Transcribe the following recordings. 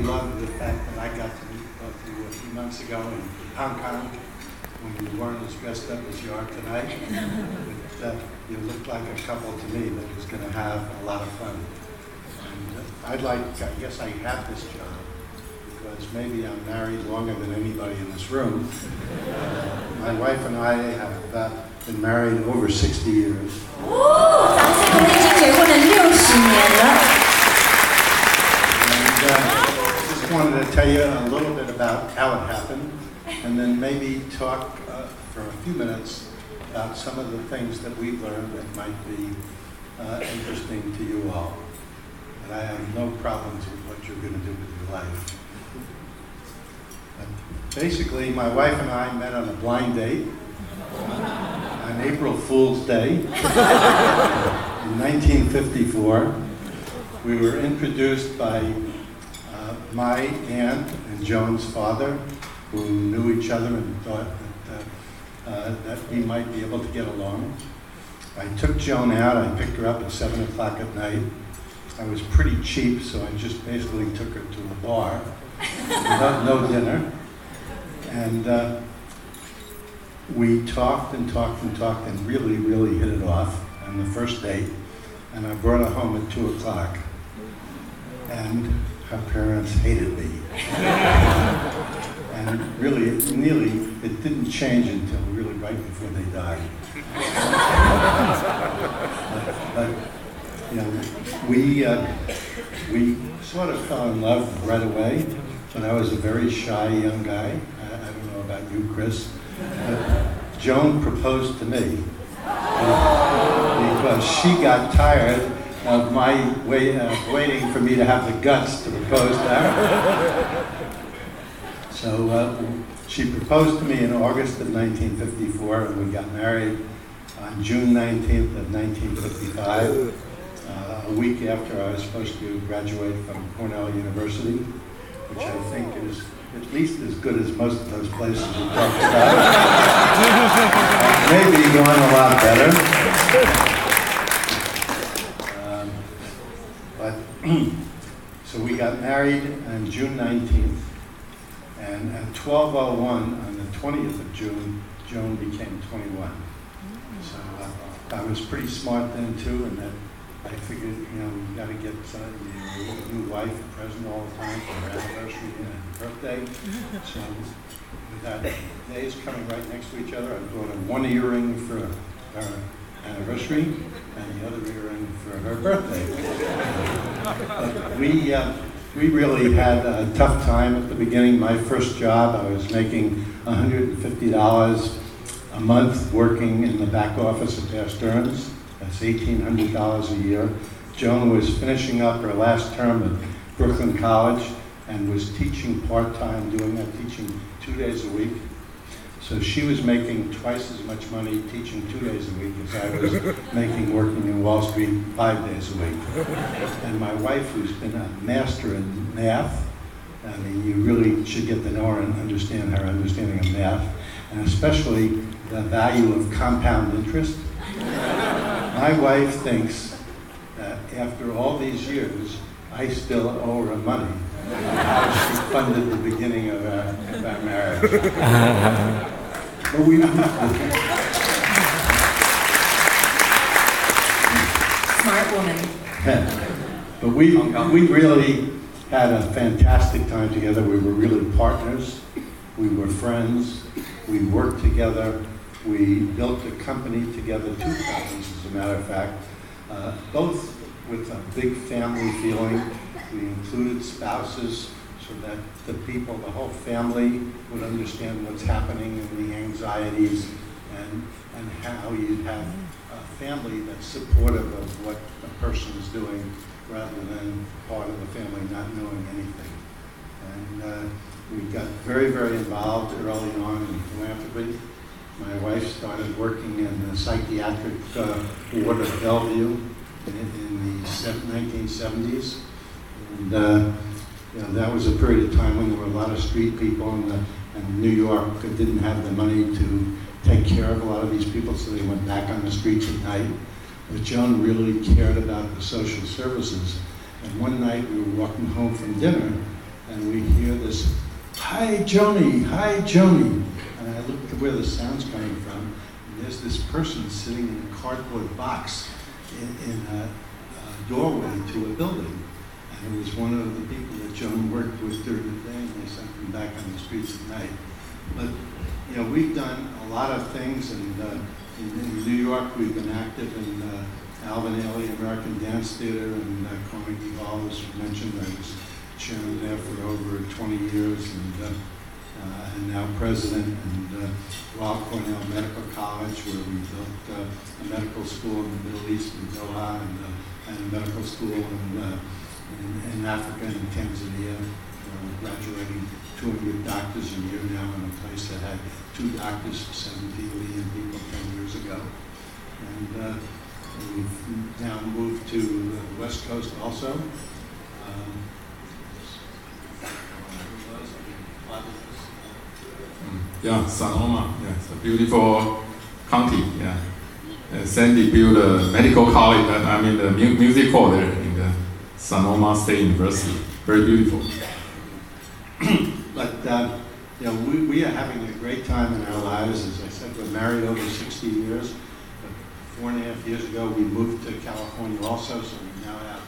love the fact that I got to meet both of you a few months ago in Hong Kong when you weren't as dressed up as you are tonight. But, you looked like a couple to me that was going to have a lot of fun. And I guess I have this job because maybe I'm married longer than anybody in this room. My wife and I have been married over 60 years. 咱们已经结婚了60年了。 Just wanted to tell you a little bit about how it happened, and then maybe talk for a few minutes about some of the things that we've learned that might be interesting to you all. And I have no problems with what you're going to do with your life. But basically, my wife and I met on a blind date on April Fool's Day in 1954. We were introduced by my aunt and Joan's father, who knew each other and thought that we might be able to get along. I took Joan out. I picked her up at 7 o'clock at night. I was pretty cheap, so I just basically took her to a bar, no dinner. And we talked and talked and talked and really, really hit it off on the first date. And I brought her home at 2 o'clock. And her parents hated me. And really, it didn't change until really right before they died. but you know, we sort of fell in love right away, but I was a very shy young guy. I don't know about you, Chris. But Joan proposed to me because she got tired of my waiting for me to have the guts to propose to her. So she proposed to me in August of 1954, and we got married on June 19th of 1955, a week after I was supposed to graduate from Cornell University, which I think is at least as good as most of those places we talked about. Maybe going a lot better. So we got married on June 19th, and at 12:01 on the 20th of June, Joan became 21. So I was pretty smart then too, and that I figured, you know, we got to get a new wife a present all the time for her anniversary and her birthday. So with that days coming right next to each other, I bought her one earring for her anniversary and the other earring for her birthday. But we really had a tough time at the beginning. My first job, I was making $150 a month working in the back office at Bear Stearns. That's $1,800 a year. Joan was finishing up her last term at Brooklyn College and was teaching part-time, teaching 2 days a week. So she was making twice as much money teaching 2 days a week as I was making working in Wall Street 5 days a week. And my wife, who's been a master in math, I mean, you really should get to know her and understand her understanding of math, and especially the value of compound interest. My wife thinks that after all these years, I still owe her money. How she funded the beginning of our marriage. But we Smart woman. But we really had a fantastic time together. We were really partners. We were friends. We worked together. We built a company together, 2 companies as a matter of fact, both with a big family feeling. We included spouses so that the people, the whole family, would understand what's happening and the anxieties and how you have a family that's supportive of what a person is doing rather than part of the family not knowing anything. And we got very, very involved early on in philanthropy. My wife started working in the psychiatric ward of Bellevue in the 1970s. And you know, that was a period of time when there were a lot of street people, and New York didn't have the money to take care of a lot of these people, so they went back on the streets at night. But Joan really cared about the social services. And one night we were walking home from dinner, and this, "Hi, Joni, hi, Joni." And I looked at where the sound's coming from, and there's this person sitting in a cardboard box in a doorway to a building. And it was one of the people that Joan worked with during the day, and they sent them back on the streets at night. But, you know, we've done a lot of things, and in New York, we've been active in Alvin Ailey American Dance Theater, and Carnegie Hall, as you mentioned. I was chairman there for over 20 years, and now president, and Weill Cornell Medical College, where we built a medical school in the Middle East in Doha, and a medical school in Africa and Tanzania. We're graduating 200 doctors a year now in a place that had 2 doctors for 17 million people 10 years ago. And we've now moved to the West Coast also. Yeah, Sonoma. Yeah, it's a beautiful county. Yeah, and Sandy built a medical college. The music hall there in the Sonoma State University. Very beautiful. But you know, we are having a great time in our lives. As I said, we're married over 60 years. But 4.5 years ago, we moved to California also, so we now have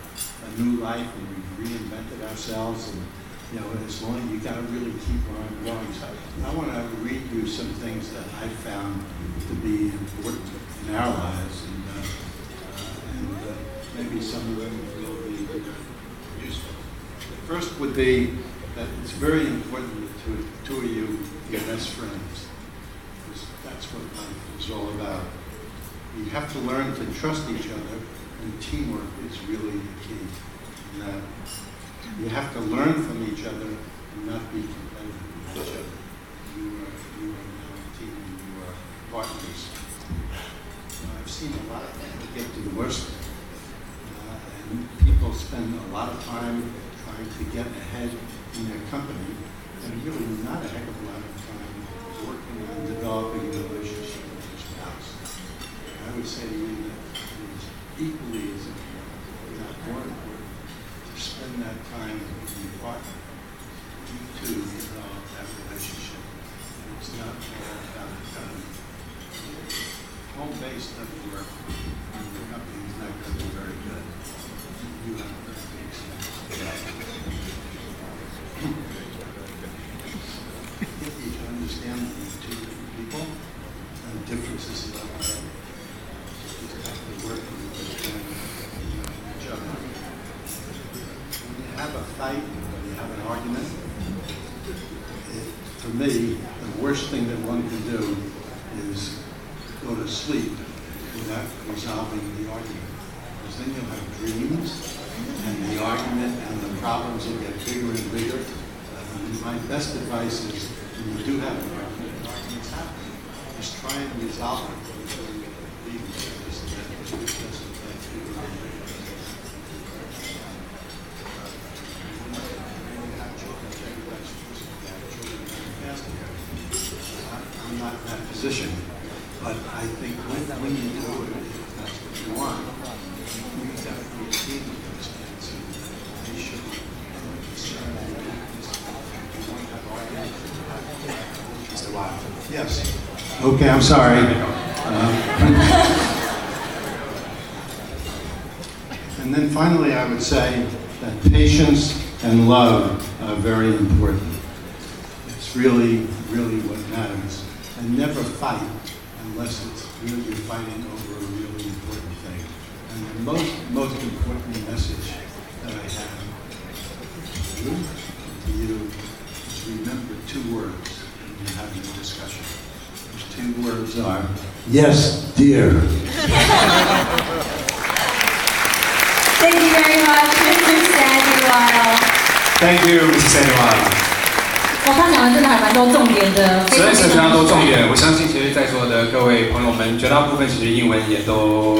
a new life, and we've reinvented ourselves. And you know, as long as you got to really keep on going. So I want to read you some things that I found to be important in our lives, and maybe some of them will be useful. The first would be that it's very important to the two of you be best friends, because that's what life is all about. You have to learn to trust each other, and teamwork is really the key. And that you have to learn from each other and not be competitive with each other. You are now a team, and you are partners. I've seen a lot of people get divorced, and people spend a lot of time trying to get ahead in their company, and really not a heck of a lot of time working on developing a relationship with their spouse. And I would say to you that it's equally as important, if not more important, to spend that time with your partner. You two develop that relationship. And it's not all about home base doesn't work, and the company is not going to be very good. You have to fix that. You can understand that you're two different people, and the differences in our life. You just have to work and understand each other. When you have a fight, when you have an argument, for me, the worst thing that one can do is go to sleep without resolving the argument. Because then you'll have dreams, and the argument and the problems will get bigger and bigger. My best advice is, when you do have an argument, arguments happen, just try and resolve it before you leave each other. I'm not in that position, but I think when you do it, if that's what you want, you have to be a team with those kids, and they should be concerned and Mr. Weill. yes. Okay, I'm sorry. And then finally, I would say that patience and love are very important. It's really, really what matters. And never fight unless it's really you're fighting over a really important thing. And the most important message that I have to you is remember 2 words when you're having a discussion. Those 2 words are, yes, dear. Thank you very much, Mr. Sandy Weill. Thank you, Mr. Sandy Weill. 他讲的真的还蛮多重点的，实在是非常多重点。我相信，其实在座的各位朋友们，绝大部分其实英文也都